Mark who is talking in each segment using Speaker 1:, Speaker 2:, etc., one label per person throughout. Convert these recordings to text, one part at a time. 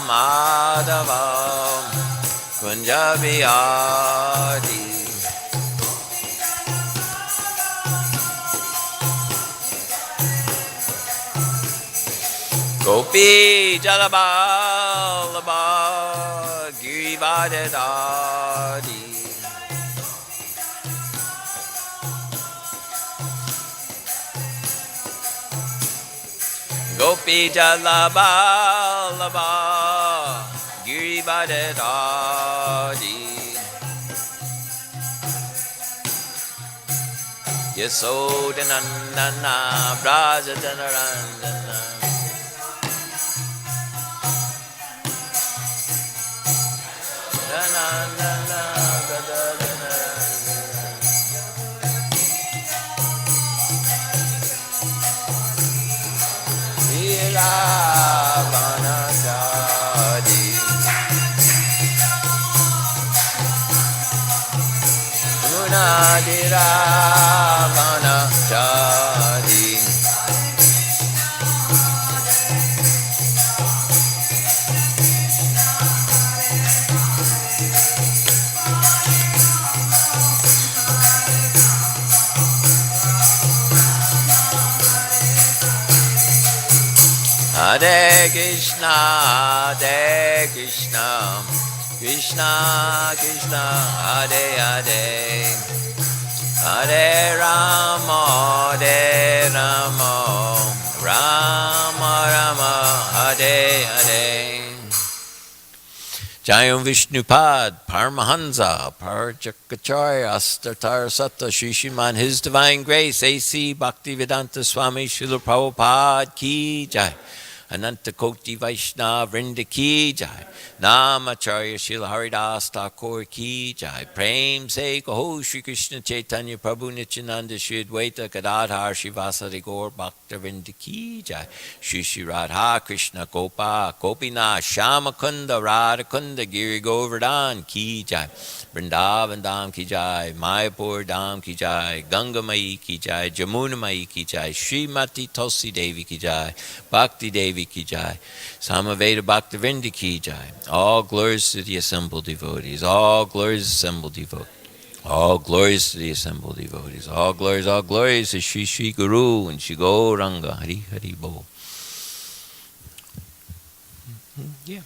Speaker 1: Madhavam Kunjabiyadi Gopi Jalaballabha Girivardhari Gopi Jalaballabha Girivardhari Yasodhanandana Brajajanarandana Hare Krishna, Hare Krishna, Krishna Krishna, Hare Hare, Hare Rama, Hare Rama, Rama Rama, Hare Hare. Jayam Vishnupad, Paramahansa, Parjakacharya, Astatar Satta, Shishiman, His Divine Grace, A.C. Bhaktivedanta Swami, Srila Prabhupada Ki Jai. Ananta Koti Vaishnava Vrinda Ki Jai. Namacharya Srila Haridas Thakur Ki Jai. Prem Se Kaho Shri Krishna Chaitanya Prabhu Nityananda Shri Advaita Gadadhar Shivasari Gaur Bhakta Vrinda Ki Jai. Shri Shri Radha Krishna Gopa Gopinath Shama Kunda Radha Kunda Giri Govardhan Ki Jai. Vrindavan Dham Ki Jai, Mayapur Dham Ki Jai, Ganga Mai Ki Jai, Jamuna Mai Ki Jai, Srimati Tulsi Devi Ki Jai, Bhakti Devi Ki Jai, Samaveda Bhakta Vrinda Ki Jai. All glories to the assembled devotees, all glories assembled devotees. All glories to the assembled devotees. All glories to Shri Shri Guru and Shri Gauranga. Hari Hari Bo. Yeah.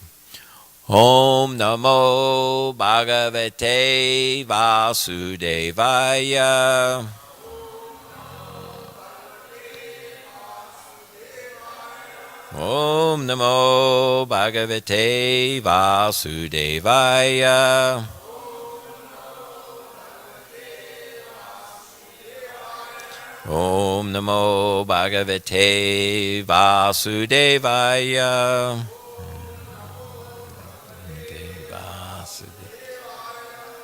Speaker 1: Om Namo Bhagavate Vasudevaya. Om Namo Bhagavate Vasudevaya. Om Namo Bhagavate Vasudevaya.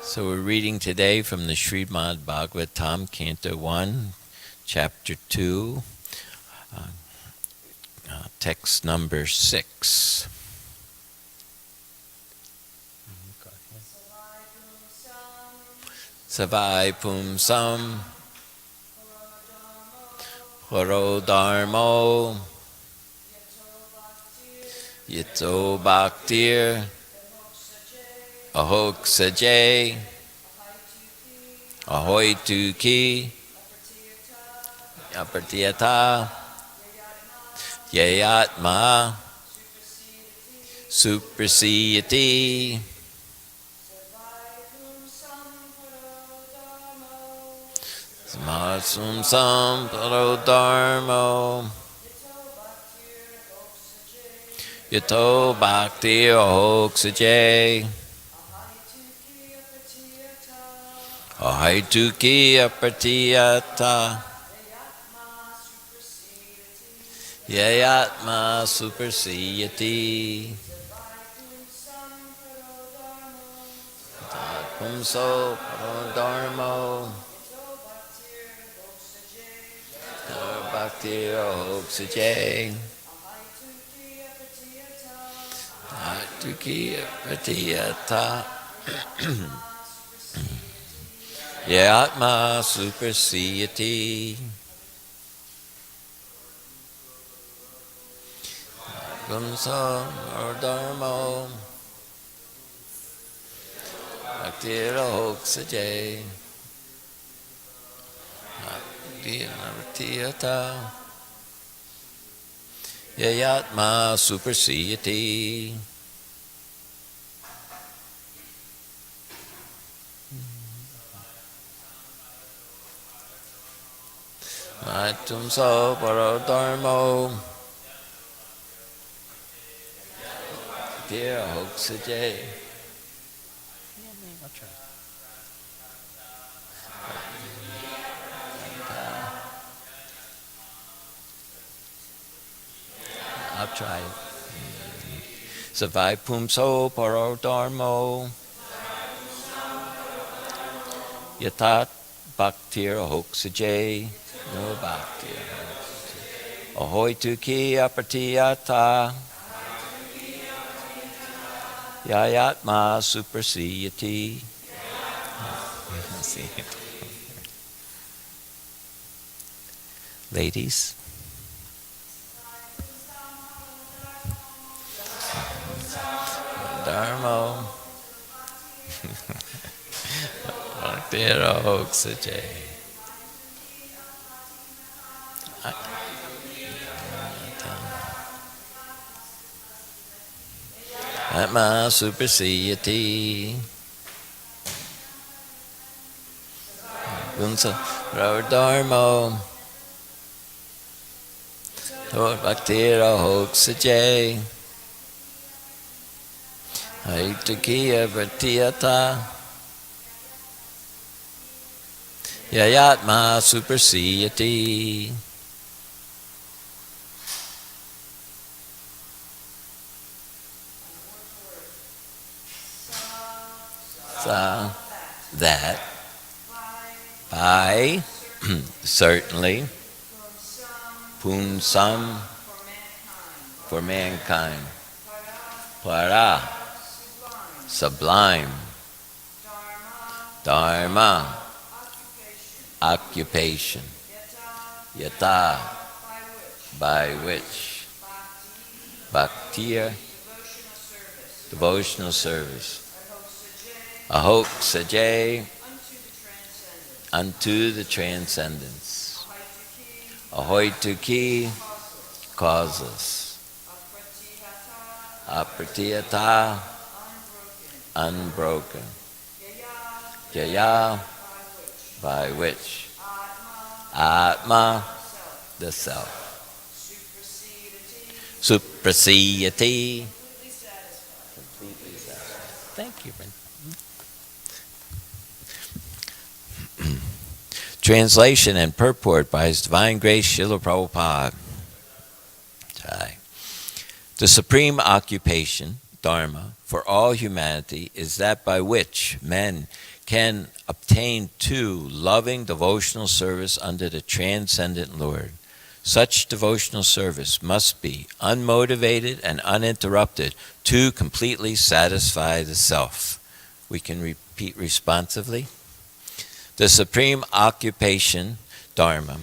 Speaker 1: So we're reading today from the Srimad Bhagavatam, Canto 1, Chapter 2, text number 6. Savai Pumsam Parodharmo Yito Bhaktir Ahoksaje Ahoituki Apartiyata Yayatma Suprasiyati Samasum Sam Parodharmo Yato Bhakti Ahoksaje Ahaituki Apartiyata Yayatma Suprasiyati Pumso Parodharmo Bhakti Ahoksaje Ahaituki Apartiyata Yatma Suprasiyati Gumsa Dharmo Bhaktira Hoksajay Dinartiyata Yayatma Supersiyati. Matum so parodharmo Dear Hoksajay. I'll try it. Savai pumso parodharmo Yatat bhaktir hoksajay. No bhaktir. Ahoy tuki apratiyata Yayatma supersiyati. Ladies. Dharmo. Bhaktira hoksajay. Atma supersiyati. Gunsa Dharmo. Bhaktira hoksajay. Haitakiya Vratiyata Yayatma supersiyati. Sa that by certainly punsam for mankind para sublime dharma occupation yata by which bhakti devotional service ahok sajay unto the transcendence ahoy tuki causeless apratiyata unbroken jaya by which atma the self supersiyati completely satisfied. Thank you, Brent. Translation and purport by His Divine Grace Srila Prabhupada. The supreme occupation, dharma, for all humanity is that by which men can obtain to loving devotional service under the transcendent Lord. Such devotional service must be unmotivated and uninterrupted to completely satisfy the self. We can repeat responsively. The supreme occupation, dharma,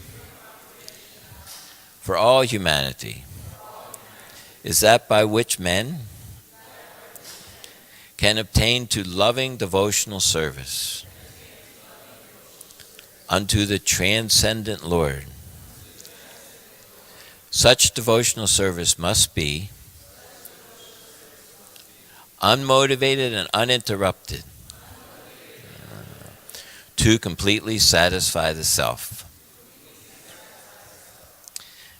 Speaker 1: for all humanity is that by which men can obtain to loving devotional service unto the transcendent Lord. Such devotional service must be unmotivated and uninterrupted to completely satisfy the self.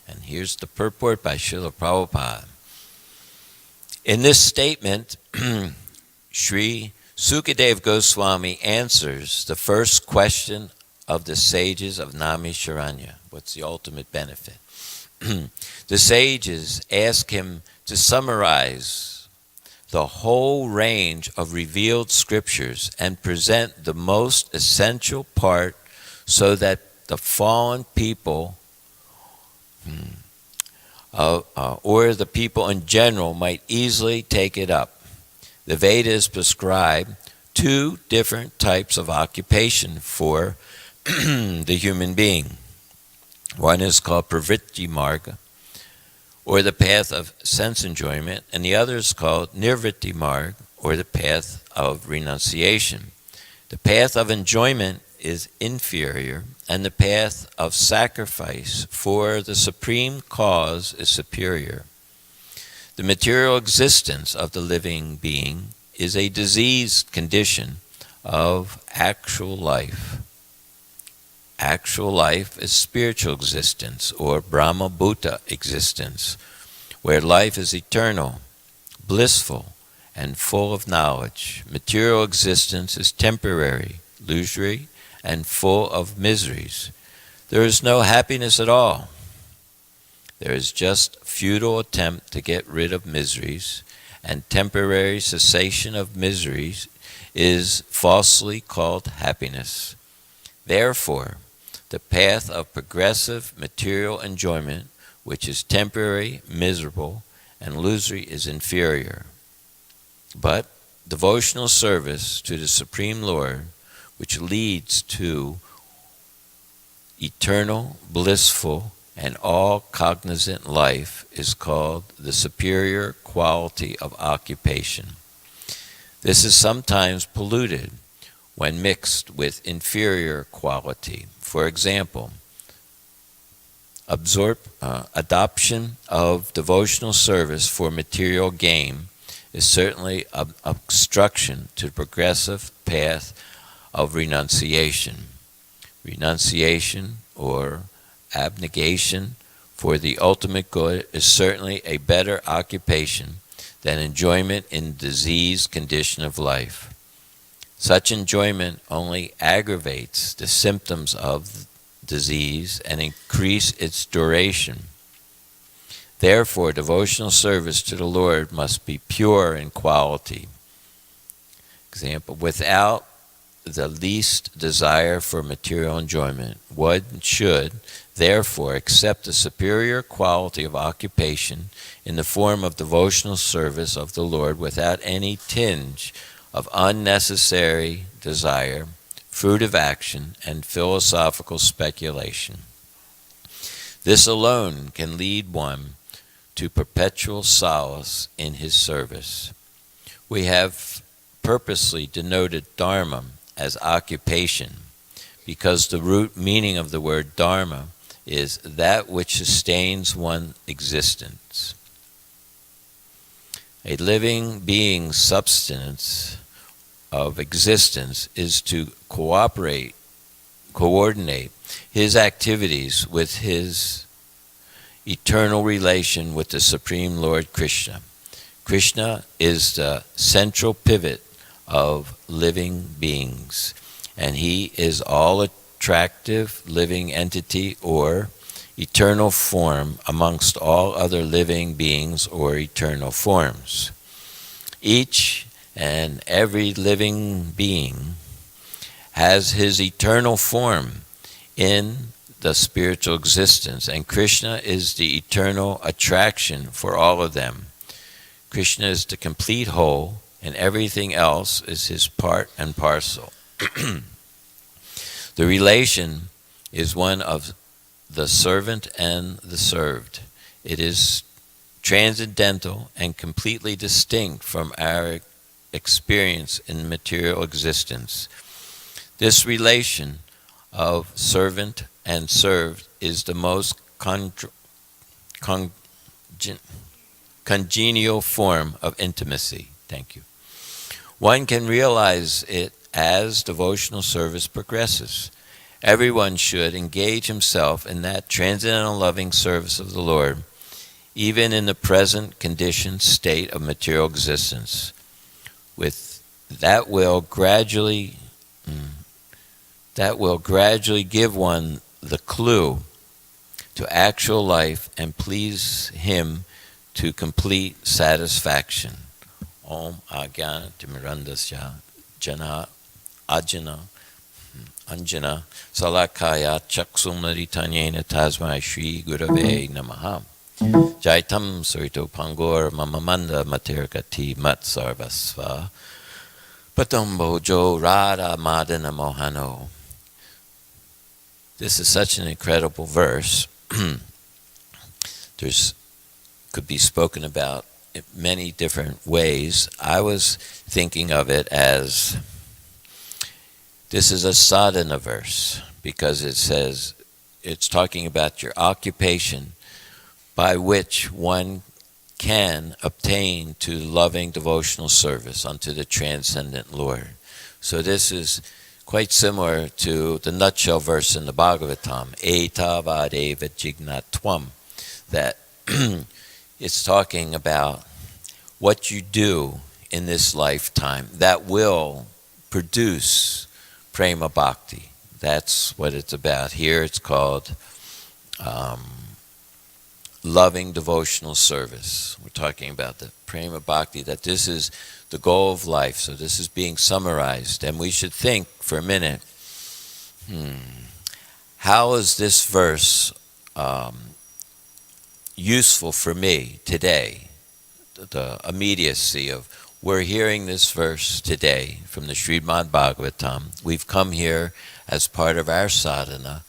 Speaker 1: And here's the purport by Srila Prabhupada. In this statement, Sri Sukadeva Goswami answers the first question of the sages of Naimisharanya. What's the ultimate benefit? The sages ask him to summarize the whole range of revealed scriptures and present the most essential part so that the fallen people or the people in general might easily take it up. The Vedas prescribe two different types of occupation for the human being. One is called pravritti marga, or the path of sense enjoyment, and the other is called nirvritti marg, or the path of renunciation. The path of enjoyment is inferior, and the path of sacrifice for the supreme cause is superior. The material existence of the living being is a diseased condition of actual life. Actual life is spiritual existence, or Brahma Bhuta existence, where life is eternal, blissful, and full of knowledge. Material existence is temporary, illusory, and full of miseries. There is no happiness at all. There is just futile attempt to get rid of miseries, and temporary cessation of miseries is falsely called happiness. Therefore, the path of progressive material enjoyment, which is temporary, miserable, and illusory, is inferior. But devotional service to the Supreme Lord, which leads to eternal, blissful, and all-cognizant life, is called the superior quality of occupation. This is sometimes polluted when mixed with inferior quality. For example, adoption of devotional service for material gain is certainly an obstruction to the progressive path of renunciation. Renunciation, or abnegation for the ultimate good, is certainly a better occupation than enjoyment in diseased condition of life. Such enjoyment only aggravates the symptoms of disease and increase its duration. Therefore, devotional service to the Lord must be pure in quality. Example, without the least desire for material enjoyment, one should therefore accept the superior quality of occupation in the form of devotional service of the Lord without any tinge of unnecessary desire, fruitive action, and philosophical speculation. This alone can lead one to perpetual solace in his service. We have purposely denoted dharma as occupation because the root meaning of the word dharma is that which sustains one's existence. A living being's substance of existence is to coordinate his activities with his eternal relation with the Supreme Lord Krishna. Krishna is the central pivot of living beings, and he is all attractive living entity or eternal form amongst all other living beings or eternal forms. Each and every living being has his eternal form in the spiritual existence, and Krishna is the eternal attraction for all of them. Krishna is the complete whole, and everything else is his part and parcel. The relation is one of the servant and the served. It is transcendental and completely distinct from our experience in material existence. This relation of servant and served is the most congenial form of intimacy. Thank you. One can realize it as devotional service progresses. Everyone should engage himself in that transcendental loving service of the Lord, even in the present conditioned state of material existence. With that will gradually give one the clue to actual life and please him to complete satisfaction. Om Ajnana Timirandasya Jana Ajana Anjana Salakaya Chaksumnaritanyena Tasmai Shri Gurave Namaha. Jaitam Sarito Pangor Mamamanda Matirgati Mat Sarvasva Patambo Jo Radha Madana Mohano. This is such an incredible verse. There's could be spoken about in many different ways. I was thinking of it as this is a sadhana verse because it says it's talking about your occupation by which one can obtain to loving devotional service unto the transcendent Lord. So this is quite similar to the nutshell verse in the Bhagavatam, etavadeva jignatvam, that it's talking about what you do in this lifetime that will produce prema bhakti. That's what it's about. Here it's called loving devotional service. We're talking about the prema bhakti, that this is the goal of life. So this is being summarized. And we should think for a minute, how is this verse useful for me today? The immediacy of, we're hearing this verse today from the Srimad Bhagavatam. We've come here as part of our sadhana,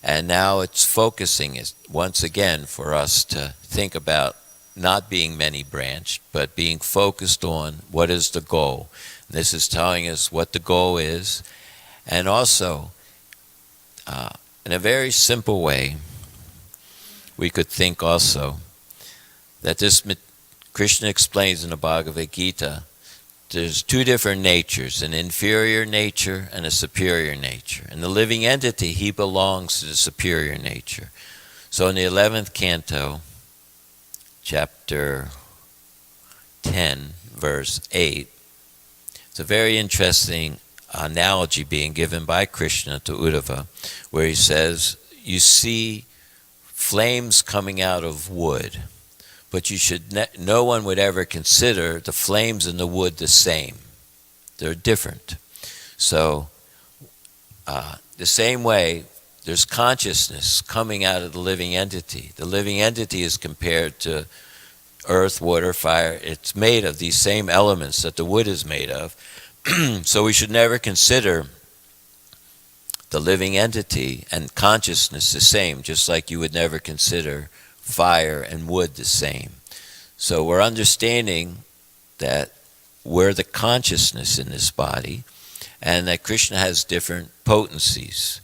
Speaker 1: and now it's focusing it once again for us to think about not being many-branched, but being focused on what is the goal. And this is telling us what the goal is, and also, in a very simple way, we could think also that this Krishna explains in the Bhagavad Gita, there's two different natures, an inferior nature and a superior nature. And the living entity, he belongs to the superior nature. So in the 11th canto, chapter 10, verse 8, it's a very interesting analogy being given by Krishna to Uddhava, where he says, you see flames coming out of wood, but you should no one would ever consider the flames in the wood the same. They're different. So the same way, there's consciousness coming out of the living entity. The living entity is compared to earth, water, fire. It's made of these same elements that the wood is made of. So we should never consider the living entity and consciousness the same, just like you would never consider fire and wood the same. So we're understanding that we're the consciousness in this body, and that Krishna has different potencies.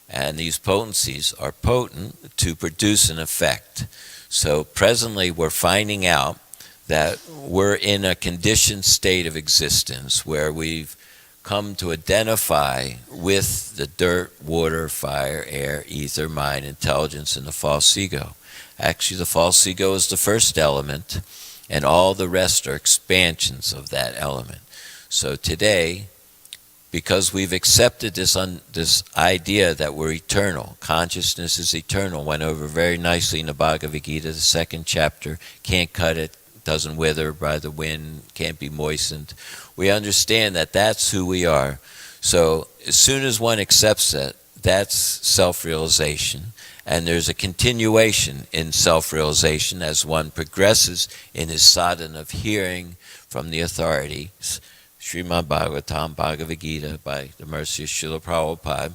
Speaker 1: And these potencies are potent to produce an effect. So presently we're finding out that we're in a conditioned state of existence where we've come to identify with the dirt, water, fire, air, ether, mind, intelligence, and the false ego. Actually, the false ego is the first element, and all the rest are expansions of that element. So today, because we've accepted this idea that we're eternal, consciousness is eternal, went over very nicely in the Bhagavad Gita, the 2nd chapter, can't cut it, doesn't wither by the wind, can't be moistened. We understand that that's who we are. So as soon as one accepts that, that's self-realization. And there's a continuation in self-realization as one progresses in his sadhana of hearing from the authorities, Srimad Bhagavatam, Bhagavad Gita, by the mercy of Srila Prabhupada.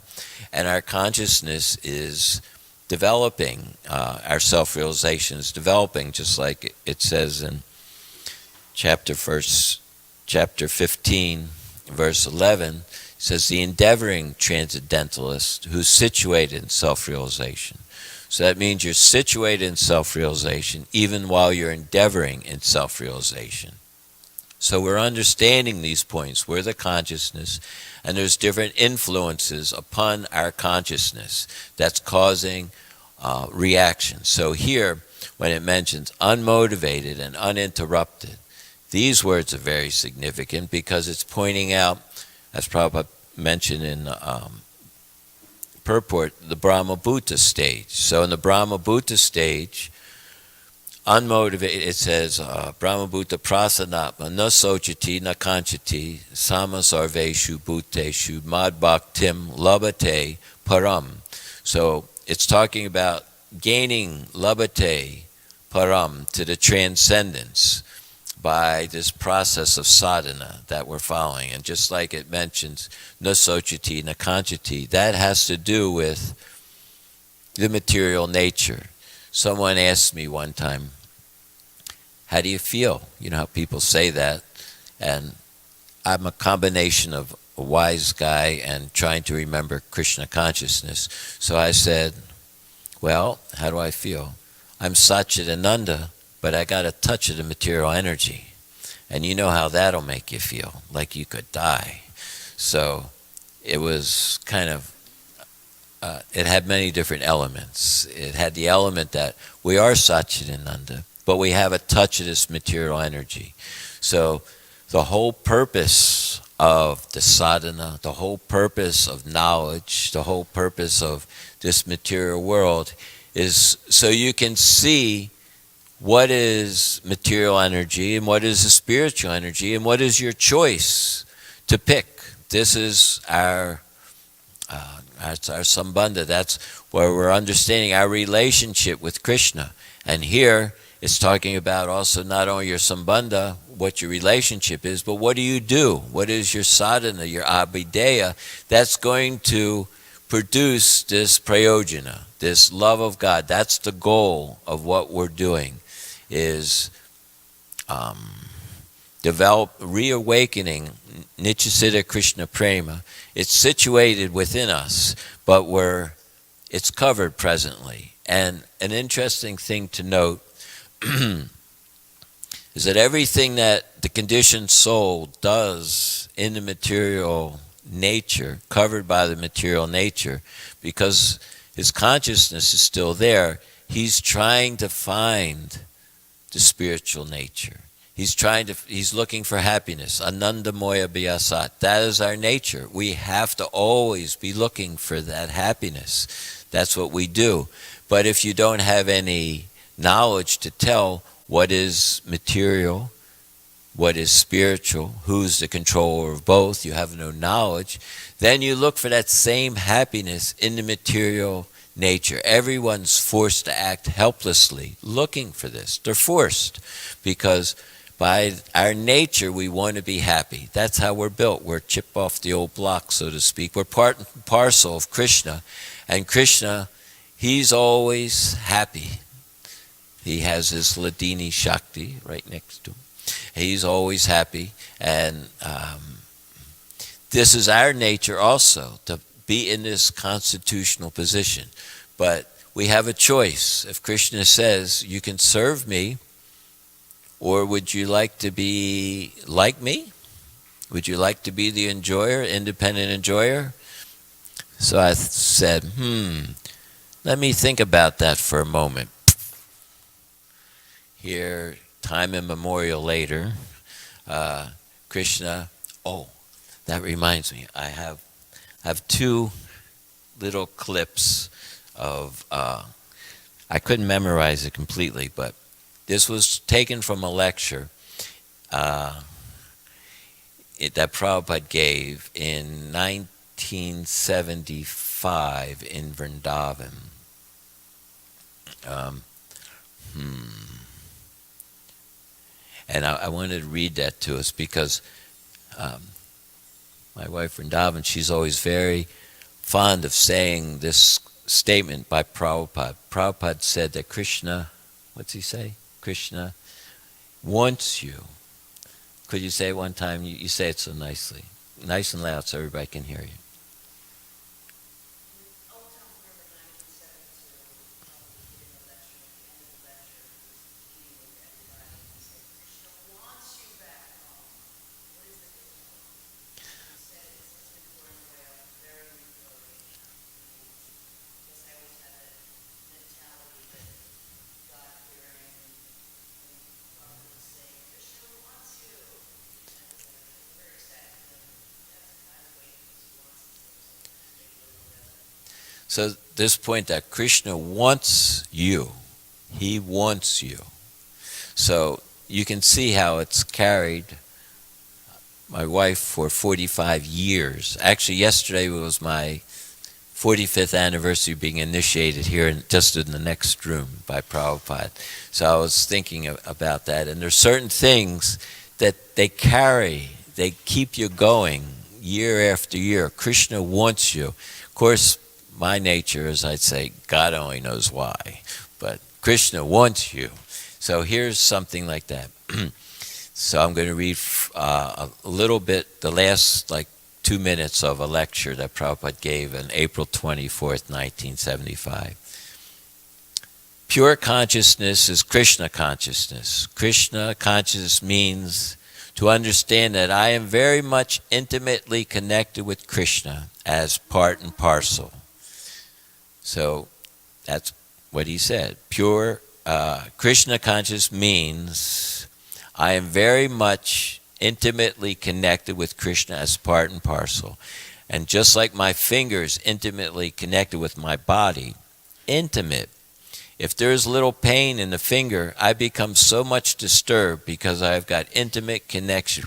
Speaker 1: And our consciousness is developing, our self-realization is developing, just like it says in chapter 15, verse 11, it says, the endeavoring transcendentalist who's situated in self-realization. So that means you're situated in self-realization even while you're endeavoring in self-realization. So we're understanding these points. We're the consciousness, and there's different influences upon our consciousness that's causing reaction. So here, when it mentions unmotivated and uninterrupted, these words are very significant because it's pointing out, as Prabhupada mentioned in purport, the Brahma-Bhuta stage. So in the Brahma-Bhuta stage, unmotivated, it says, Brahma-Bhuta prasanatma na sochati na kanchati sama sarveshu bhuteshu mad bhaktim labate param. So it's talking about gaining labate param, to the transcendence, by this process of sadhana that we're following. And just like it mentions na sochati na kanchati, that has to do with the material nature. Someone asked me one time, how do you feel? You know how people say that. And I'm a combination of a wise guy and trying to remember Krishna consciousness. So I said, well, how do I feel? I'm Satchidananda, but I got a touch of the material energy. And you know how that'll make you feel, like you could die. So it was kind of, it had many different elements. It had the element that we are Satchidananda, but we have a touch of this material energy. So the whole purpose of the sadhana, the whole purpose of knowledge, the whole purpose of this material world is so you can see what is material energy and what is the spiritual energy and what is your choice to pick. This is our sambandha. That's where we're understanding our relationship with Krishna. And here it's talking about also not only your sambandha, what your relationship is, but what do you do? What is your sadhana, your abhideya, that's going to produce this prayojana, this love of God. That's the goal of what we're doing, is reawakening Nityasiddha Krishna Prema. It's situated within us, but it's covered presently. And an interesting thing to note is that everything that the conditioned soul does in the material nature, covered by the material nature, because his consciousness is still there, he's trying to find the spiritual nature. He's looking for happiness. Ananda moya bhyasat. That is our nature. We have to always be looking for that happiness. That's what we do. But if you don't have any knowledge to tell what is material, what is spiritual, who's the controller of both, you have no knowledge, then you look for that same happiness in the material nature. Everyone's forced to act helplessly looking for this. They're forced because by our nature we want to be happy. That's how we're built. We're chip off the old block, so to speak. We're part and parcel of Krishna. And Krishna, he's always happy. He has his Ladini Shakti right next to him. He's always happy. And this is our nature also, to be in this constitutional position. But we have a choice. If Krishna says, you can serve me, or would you like to be like me? Would you like to be the enjoyer, independent enjoyer? So I said, let me think about that for a moment. Here, time immemorial later, Krishna, that reminds me, I have two little clips of, I couldn't memorize it completely, but this was taken from a lecture that Prabhupada gave in 1975 in Vrindavan. And I wanted to read that to us because my wife Vrindavan, she's always very fond of saying this statement by Prabhupada. Prabhupada said that Krishna, what's he say? Krishna wants you. Could you say it one time? You say it so nicely. Nice and loud so everybody can hear you. So this point that Krishna wants you, he wants you. So you can see how it's carried my wife for 45 years. Actually, yesterday was my 45th anniversary being initiated here, just in the next room by Prabhupada. So I was thinking about that. And there's certain things that they carry, they keep you going year after year. Krishna wants you. Of course, my nature is, I'd say, God only knows why. But Krishna wants you. So here's something like that. So I'm going to read a little bit, the last like 2 minutes of a lecture that Prabhupada gave on April 24th, 1975. Pure consciousness is Krishna consciousness. Krishna consciousness means to understand that I am very much intimately connected with Krishna as part and parcel. So that's what he said. Pure Krishna conscious means I am very much intimately connected with Krishna as part and parcel. And just like my finger is intimately connected with my body, intimate. If there's little pain in the finger, I become so much disturbed because I've got intimate connection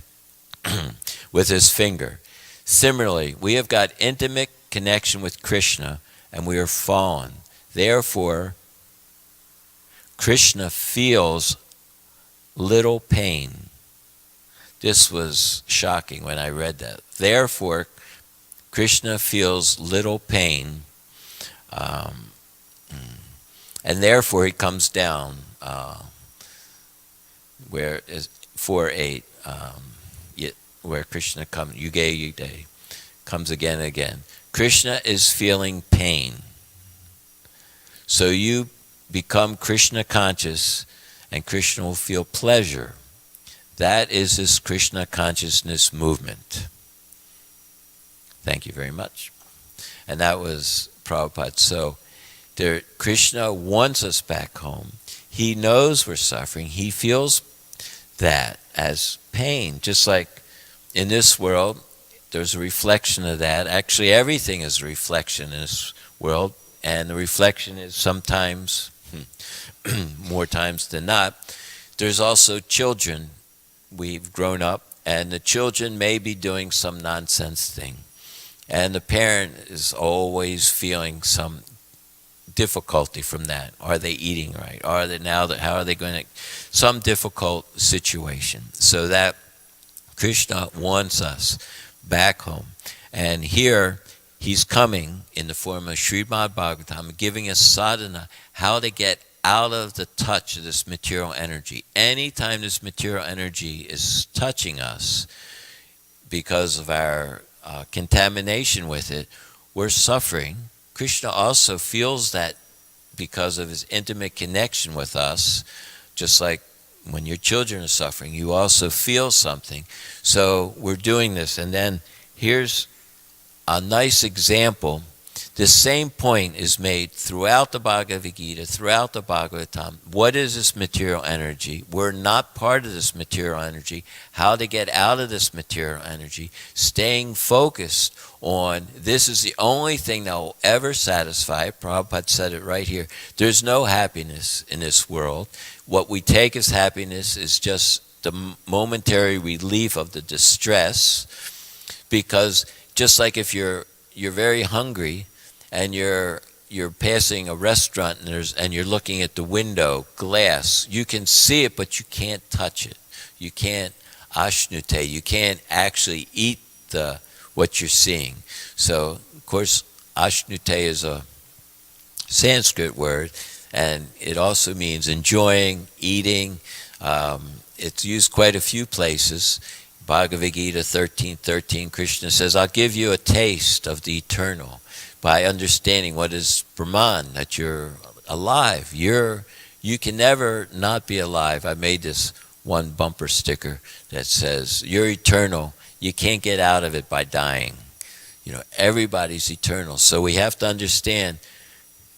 Speaker 1: with his finger. Similarly, we have got intimate connection with Krishna and we are fallen. Therefore, Krishna feels little pain. This was shocking when I read that. Therefore, Krishna feels little pain, and therefore he comes down, where is 4:8, where Krishna comes, Yuge, comes again and again. Krishna is feeling pain. So you become Krishna conscious, and Krishna will feel pleasure. That is this Krishna consciousness movement. Thank you very much. And that was Prabhupada. So Krishna wants us back home. He knows we're suffering. He feels that as pain. Just like in this world, there's a reflection of that. Actually, everything is a reflection in this world. And the reflection is sometimes, more times than not, there's also children. We've grown up, and the children may be doing some nonsense thing. And the parent is always feeling some difficulty from that. Are they eating right? How are they going to, some difficult situation. So that Krishna wants us back home. And here, he's coming in the form of Srimad Bhagavatam, giving us sadhana, how to get out of the touch of this material energy. Anytime this material energy is touching us, because of our contamination with it, we're suffering. Krishna also feels that because of his intimate connection with us, just like when your children are suffering, you also feel something. So we're doing this. And then here's a nice example. This same point is made throughout the Bhagavad Gita, throughout the Bhagavatam. What is this material energy? We're not part of this material energy. How to get out of this material energy. Staying focused on this is the only thing that will ever satisfy. Prabhupada said it right here. There's no happiness in this world. What we take as happiness is just the momentary relief of the distress. Because just like if you're very hungry, and you're passing a restaurant and you're looking at the window glass, you can see it, but you can't touch it. You can't ashnute. You can't actually eat what you're seeing. So, of course, ashnute is a Sanskrit word, and it also means enjoying, eating. It's used quite a few places. Bhagavad Gita 13:13, Krishna says, I'll give you a taste of the eternal by understanding what is Brahman, that you're alive. You can never not be alive. I made this one bumper sticker that says, you're eternal. You can't get out of it by dying. Everybody's eternal. So we have to understand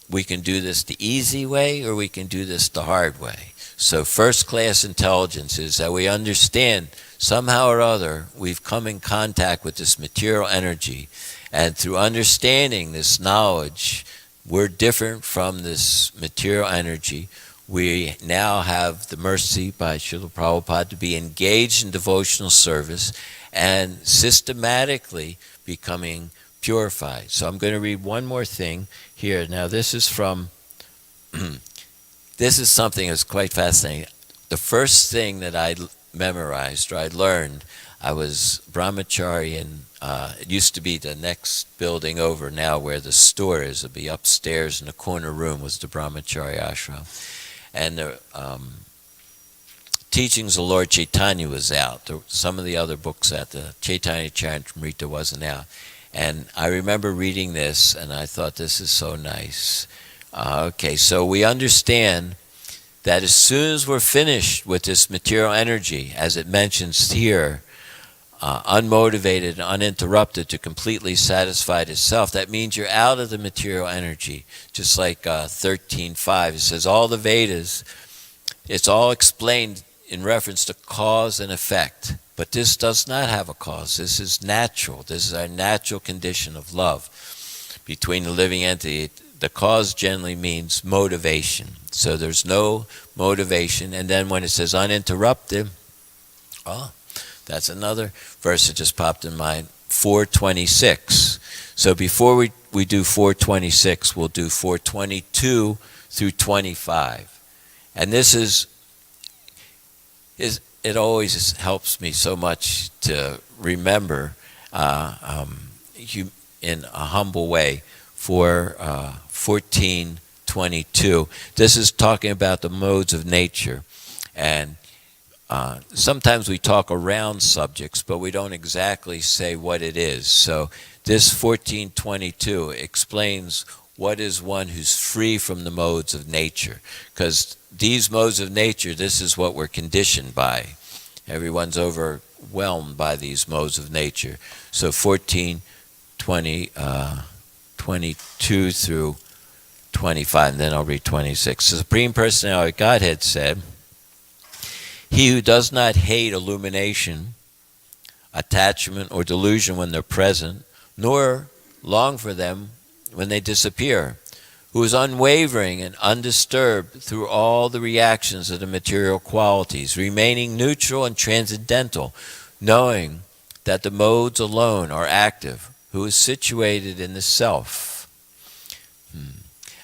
Speaker 1: we can do this the easy way or we can do this the hard way. So first class intelligence is that we understand somehow or other we've come in contact with this material energy, and through understanding this knowledge, we're different from this material energy. We now have the mercy by Srila Prabhupada to be engaged in devotional service and systematically becoming purified. So I'm going to read one more thing here. Now this is from, this is something that's quite fascinating. The first thing that I memorized or I learned, I was brahmachari, and it used to be the next building over now where the store is. It'd be upstairs in the corner room was the brahmachari ashram. And teachings of Lord Chaitanya was out. Some of the other books at the Chaitanya Charitamrita wasn't out. And I remember reading this, and I thought, this is so nice. Okay, so we understand that as soon as we're finished with this material energy, as it mentions here, unmotivated and uninterrupted to completely satisfied itself, that means you're out of the material energy. Just like 13.5, it says all the Vedas, it's all explained in reference to cause and effect. But this does not have a cause. This is natural. This is our natural condition of love between the living entity. The cause generally means motivation. So there's no motivation. And then when it says uninterrupted, that's another verse that just popped in mind, 426. So before we do 426, we'll do 422 through 25. And this is it always helps me so much to remember in a humble way for 1422. This is talking about the modes of nature. And sometimes we talk around subjects, but we don't exactly say what it is. So this 1422 explains what is one who's free from the modes of nature. Because these modes of nature, this is what we're conditioned by. Everyone's overwhelmed by these modes of nature. So 22 through 25, and then I'll read 26. The Supreme Personality of Godhead said, he who does not hate illumination, attachment, or delusion when they're present, nor long for them when they disappear, who is unwavering and undisturbed through all the reactions of the material qualities, remaining neutral and transcendental, knowing that the modes alone are active, who is situated in the self,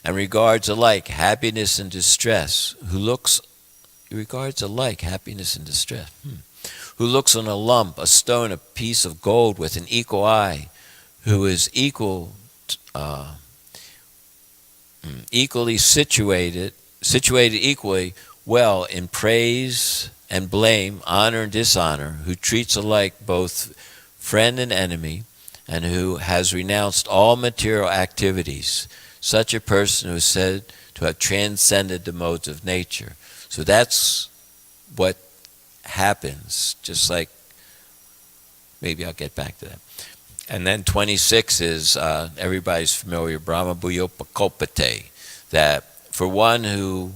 Speaker 1: and regards alike happiness and distress, who looks on a lump, a stone, a piece of gold with an equal eye, who is equally situated equally well in praise and blame, honor and dishonor, who treats alike both friend and enemy, and who has renounced all material activities. Such a person who is said to have transcended the modes of nature. So that's what happens, just like, maybe I'll get back to that. And then 26 is, everybody's familiar, Brahma Bhuyopakopate, that for one who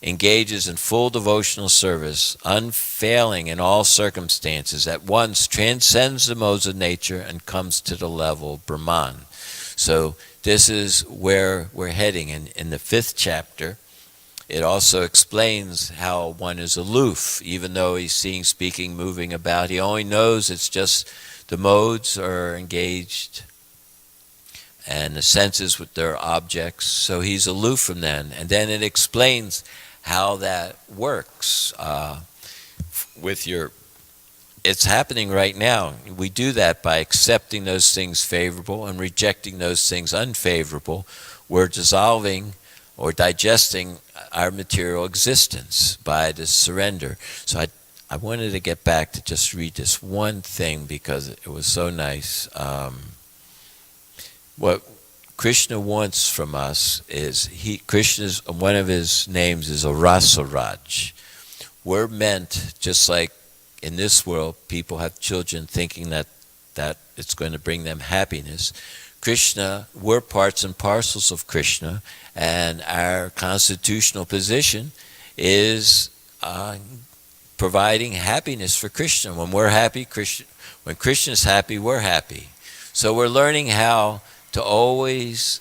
Speaker 1: engages in full devotional service, unfailing in all circumstances, at once transcends the modes of nature and comes to the level of Brahman. So this is where we're heading. And in the 5th chapter, it also explains how one is aloof, even though he's seeing, speaking, moving about. He only knows it's just the modes are engaged and the senses with their objects, so he's aloof from them. And then it explains how that works it's happening right now. We do that by accepting those things favorable and rejecting those things unfavorable. We're dissolving or digesting our material existence by this surrender. So I wanted to get back to just read this one thing because it was so nice. What Krishna wants from us is, Krishna's, one of his names is a Rasaraj. We're meant, just like in this world, people have children thinking that it's going to bring them happiness. Krishna, we're parts and parcels of Krishna, and our constitutional position is providing happiness for Krishna. When we're happy, when Krishna's happy, we're happy. So we're learning how to always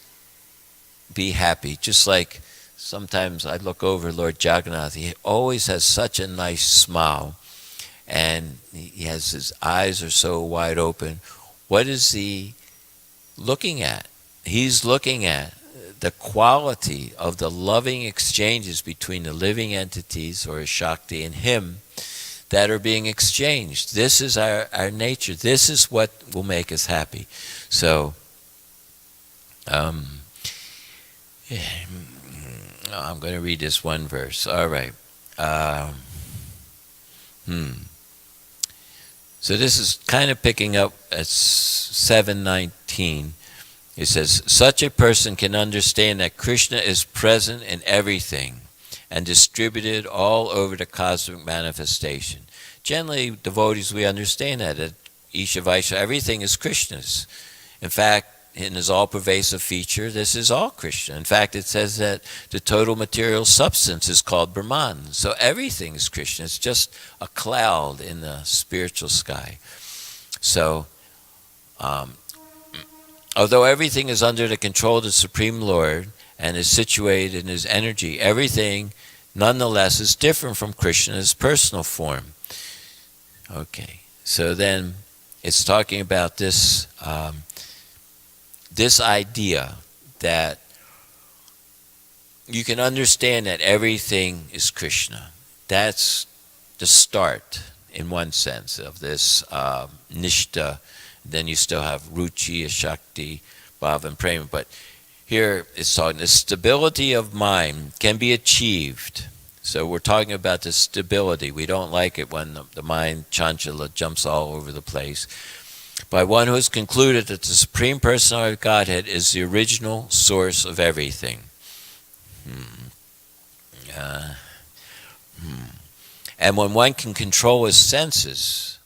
Speaker 1: be happy. Just like sometimes I look over Lord Jagannath, he always has such a nice smile, and his eyes are so wide open. What is he looking at? He's looking at the quality of the loving exchanges between the living entities, or Shakti, and him that are being exchanged. This is our nature. This is what will make us happy. So, I'm going to read this one verse. All right. So this is kind of picking up at 719. It says, such a person can understand that Krishna is present in everything and distributed all over the cosmic manifestation. Generally, devotees, we understand that Isha Vaisha, everything is Krishna's. In fact, in his all-pervasive feature, this is all Krishna. In fact, it says that the total material substance is called Brahman. So everything is Krishna. It's just a cloud in the spiritual sky. So, although everything is under the control of the Supreme Lord and is situated in his energy, everything nonetheless is different from Krishna's personal form. Okay, so then it's talking about this this idea that you can understand that everything is Krishna. That's the start, in one sense, of this nishta. Then you still have ruchi, shakti, bhava, and prema. But here it's talking, the stability of mind can be achieved. So we're talking about the stability. We don't like it when the mind, chanchala, jumps all over the place. By one who has concluded that the Supreme Personality of Godhead is the original source of everything. And when one can control his senses,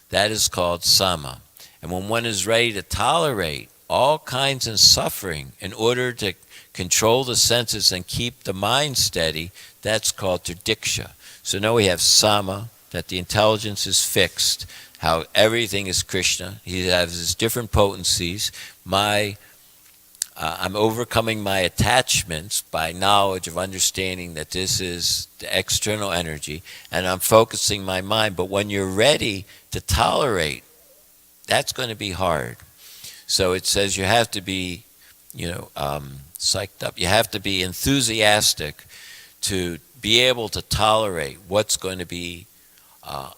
Speaker 1: that is called sama. And when one is ready to tolerate all kinds of suffering in order to control the senses and keep the mind steady, that's called diksha. So now we have sama, that the intelligence is fixed, how everything is Krishna. He has his different potencies. I'm overcoming my attachments by knowledge of understanding that this is the external energy, and I'm focusing my mind. But when you're ready to tolerate, that's going to be hard. So it says you have to be, psyched up. You have to be enthusiastic to be able to tolerate what's going to be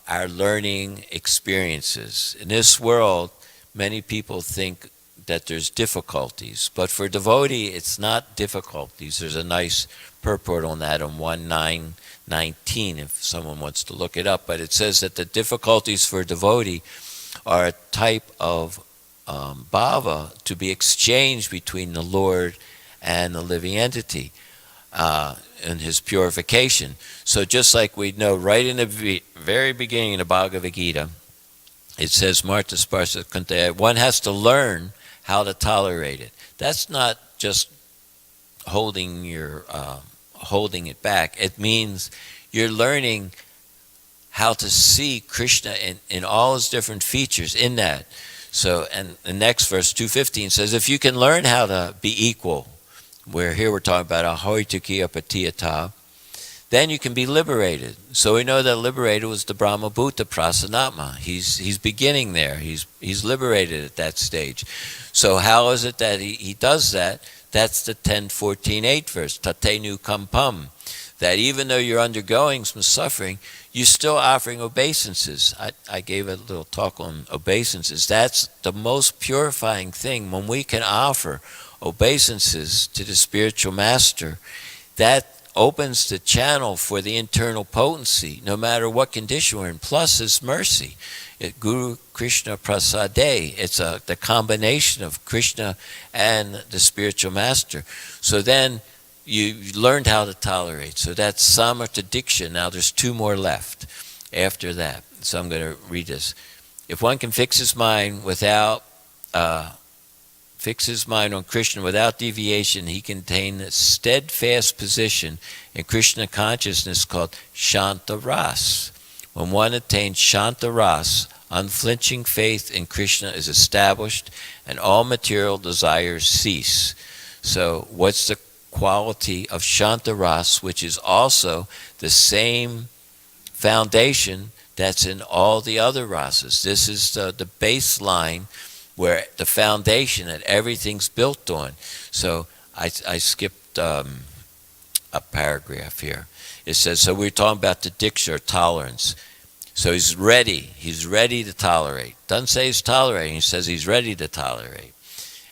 Speaker 1: our learning experiences. In this world, many people think that there's difficulties, but for devotee, it's not difficulties. There's a nice purport on that on 1919 if someone wants to look it up, but it says that the difficulties for devotee are a type of bhava to be exchanged between the Lord and the living entity in his purification. So just like we know right in the very beginning of the Bhagavad Gita, it says, Marta Sparsa Kunta, one has to learn how to tolerate it. That's not just holding it back. It means you're learning how to see Krishna in all his different features in that. So, and the next verse, 215, says, if you can learn how to be equal, where here we're talking about ahoituki apatiyata, then you can be liberated. So we know that liberated was the Brahma Bhuta Prasanatma. He's beginning there. He's liberated at that stage. So how is it that he does that? That's the 10:14:8 verse, tatenu kampam. That even though you're undergoing some suffering, you're still offering obeisances. I gave a little talk on obeisances. That's the most purifying thing. When we can offer obeisances to the spiritual master, that opens the channel for the internal potency, no matter what condition we're in, plus his mercy. Guru Krishna Prasade, it's the combination of Krishna and the spiritual master. So then you learned how to tolerate. So that's Samartha Diksha. Now there's two more left after that. So I'm going to read this. If one can fix his mind on Krishna without deviation, he can attain a steadfast position in Krishna consciousness called Shanta Ras. When one attains Shanta Ras, unflinching faith in Krishna is established and all material desires cease. So what's the quality of Shanta Ras, which is also the same foundation that's in all the other rasas? This is the baseline where the foundation that everything's built on. So I skipped a paragraph here. It says, so we're talking about the diksha, or tolerance. So he's ready to tolerate. Doesn't say he's tolerating, he says he's ready to tolerate.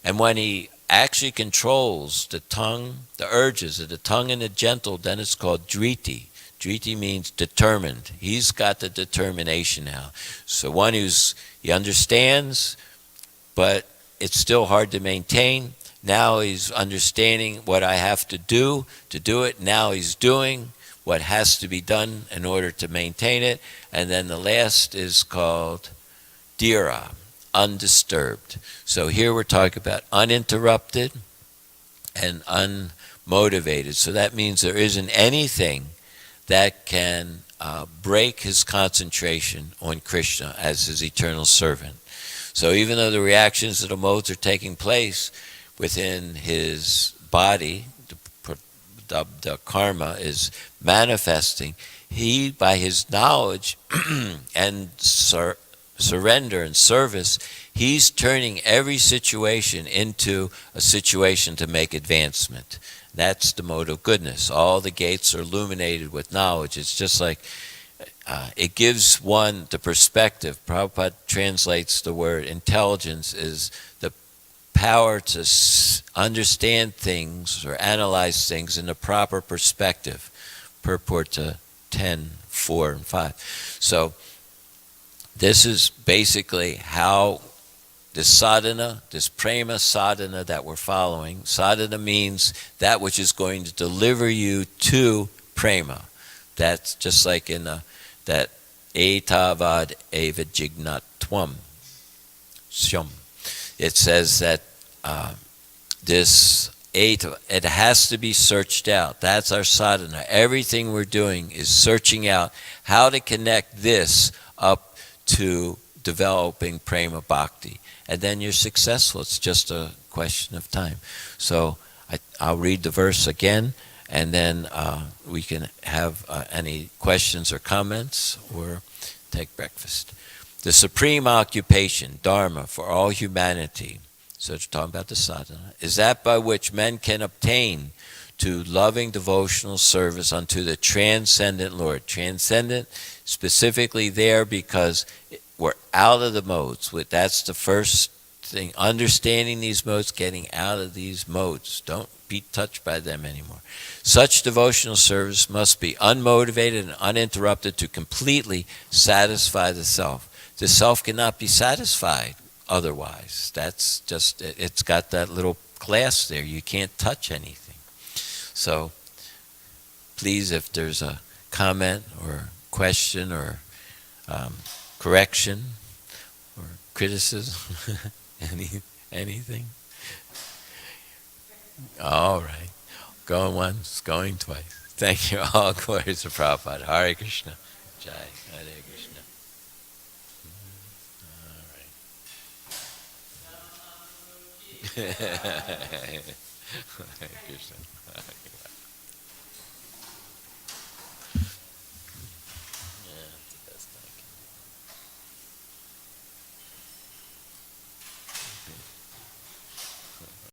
Speaker 1: And when he actually controls the tongue, the urges of the tongue and the gentle, then it's called driti. Driti means determined. He's got the determination now. So one he understands, but it's still hard to maintain. Now he's understanding what I have to do it. Now he's doing what has to be done in order to maintain it. And then the last is called Dhira, undisturbed. So here we're talking about uninterrupted and unmotivated. So that means there isn't anything that can break his concentration on Krishna as his eternal servant. So even though the reactions to the modes are taking place within his body, the karma is manifesting, he, by his knowledge and surrender and service, he's turning every situation into a situation to make advancement. That's the mode of goodness. All the gates are illuminated with knowledge. It's just like it gives one the perspective. Prabhupada translates the word intelligence is the power to understand things or analyze things in the proper perspective. Purport to 10, 4, and 5. So this is basically how this sadhana, this prema sadhana that we're following. Sadhana means that which is going to deliver you to prema. That's just like in that etavad eva jignatvam. It says that it has to be searched out. That's our sadhana. Everything we're doing is searching out how to connect this up to developing prema bhakti. And then you're successful. It's just a question of time. So I'll read the verse again, and then we can have any questions or comments or take breakfast. The supreme occupation, dharma, for all humanity, so it's talking about the sadhana, is that by which men can obtain to loving devotional service unto the transcendent Lord. Transcendent specifically there because we're out of the modes. That's the first thing. Understanding these modes, getting out of these modes. Don't be touched by them anymore. Such devotional service must be unmotivated and uninterrupted to completely satisfy the self. The self cannot be satisfied otherwise. That's just, it's got that little glass there. You can't touch anything. So please, if there's a comment or question or correction or criticism, anything? All right. Going once, going twice. Thank you. All glories to Prabhupada. Hare Krishna. Jai. Hare Krishna. All right. Hare Krishna.